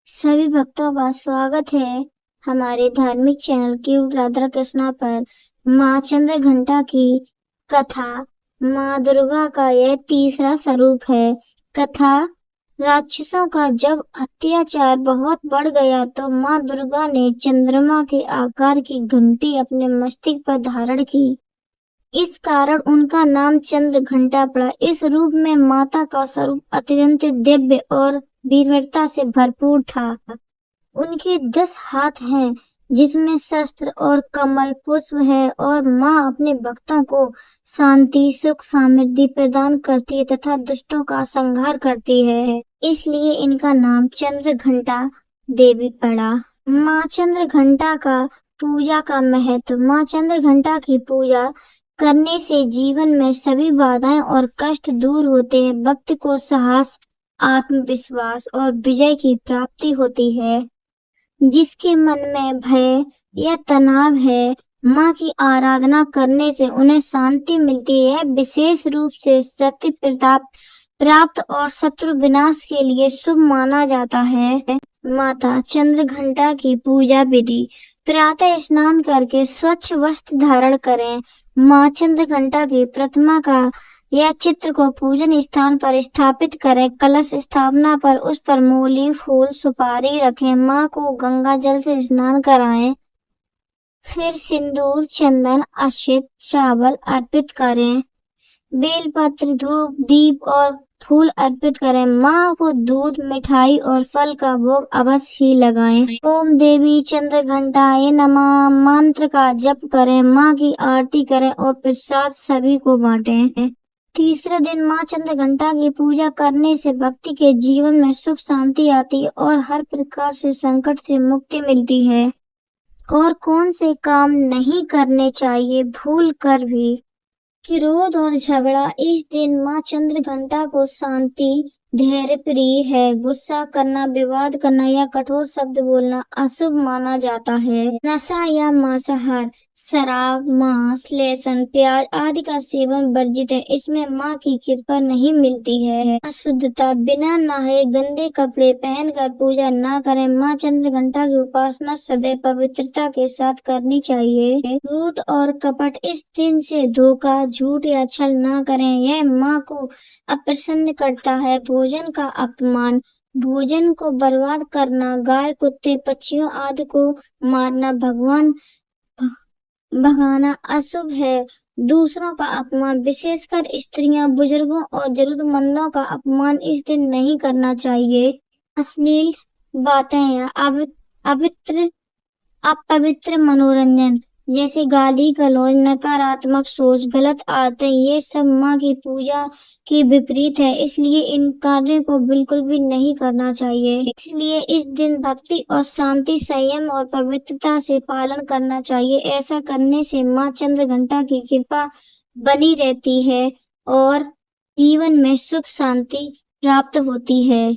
सभी भक्तों का स्वागत है हमारे धार्मिक चैनल क्यूट राधा कृष्णा पर। माँ चंद्र घंटा की कथा माँ दुर्गा का यह तीसरा स्वरूप है। कथा राक्षसों का जब अत्याचार बहुत बढ़ गया तो माँ दुर्गा ने चंद्रमा के आकार की घंटी अपने मस्तक पर धारण की। इस कारण उनका नाम चंद्र घंटा पड़ा। इस रूप में माता का स्वरूप अत्यंत दिव्य और वीरता से भरपूर था। उनके 10 हाथ हैं जिसमें शस्त्र और कमल पुष्प है और माँ अपने भक्तों को शांति सुख समृद्धि प्रदान करती है तथा दुष्टों का संहार करती है। इसलिए इनका नाम चंद्र घंटा देवी पड़ा। माँ चंद्र घंटा का पूजा का महत्व। माँ चंद्र घंटा की पूजा करने से जीवन में सभी बाधाएं और कष्ट दूर होते हैं। भक्त को साहस आत्मविश्वास और विजय की प्राप्ति होती है। जिसके मन में भय या तनाव है, माँ की आराधना करने से उन्हें शांति मिलती है। विशेष रूप से शक्ति प्रताप प्राप्त और शत्रु विनाश के लिए शुभ माना जाता है। माता चंद्र घंटा की पूजा विधि। प्रातः स्नान करके स्वच्छ वस्त्र धारण करें। माँ चंद्र घंटा की प्रतिमा का या चित्र को पूजन स्थान पर स्थापित करें। कलश स्थापना पर उस पर मूली फूल सुपारी रखें। माँ को गंगा जल से स्नान कराएं। फिर सिंदूर चंदन अक्षत चावल अर्पित करें। बेलपत्र धूप दीप और फूल अर्पित करें। माँ को दूध मिठाई और फल का भोग अवश्य ही लगाएं। ओम देवी चंद्र घंटाय नमः मंत्र का जप करें। माँ की आरती करें और प्रसाद सभी को बांटें। तीसरे दिन माँ चंद्र घंटा की पूजा करने से व्यक्ति के जीवन में सुख शांति आती है और हर प्रकार से संकट से मुक्ति मिलती है। और कौन से काम नहीं करने चाहिए भूल कर भी। क्रोध और झगड़ा। इस दिन माँ चंद्र घंटा को शांति धैर्य प्रिय है। गुस्सा करना विवाद करना या कठोर शब्द बोलना अशुभ माना जाता है। नशा या मांसाहार शराब मांस लहसुन प्याज आदि का सेवन वर्जित है। इसमें माँ की कृपा नहीं मिलती है। अशुद्धता बिना नहाए गंदे कपड़े पहनकर पूजा न करें। माँ चंद्र घंटा की उपासना सदैव पवित्रता के साथ करनी चाहिए। झूठ और कपट। इस दिन से धोखा झूठ या छल न करें, यह माँ को अप्रसन्न करता है। भोजन का अपमान भोजन को बर्बाद करना गाय कुत्ते पक्षियों आदि को मारना भगाना अशुभ है। दूसरों का अपमान विशेषकर स्त्रियां बुजुर्गों और जरूरतमंदों का अपमान इस दिन नहीं करना चाहिए। अश्लील बातें या अपवित्र मनोरंजन जैसे गाली गलौज नकारात्मक सोच गलत आदतें ये सब माँ की पूजा के विपरीत है। इसलिए इन कार्यों को बिल्कुल भी नहीं करना चाहिए। इसलिए इस दिन भक्ति और शांति संयम और पवित्रता से पालन करना चाहिए। ऐसा करने से माँ चंद्र घंटा की कृपा बनी रहती है और जीवन में सुख शांति प्राप्त होती है।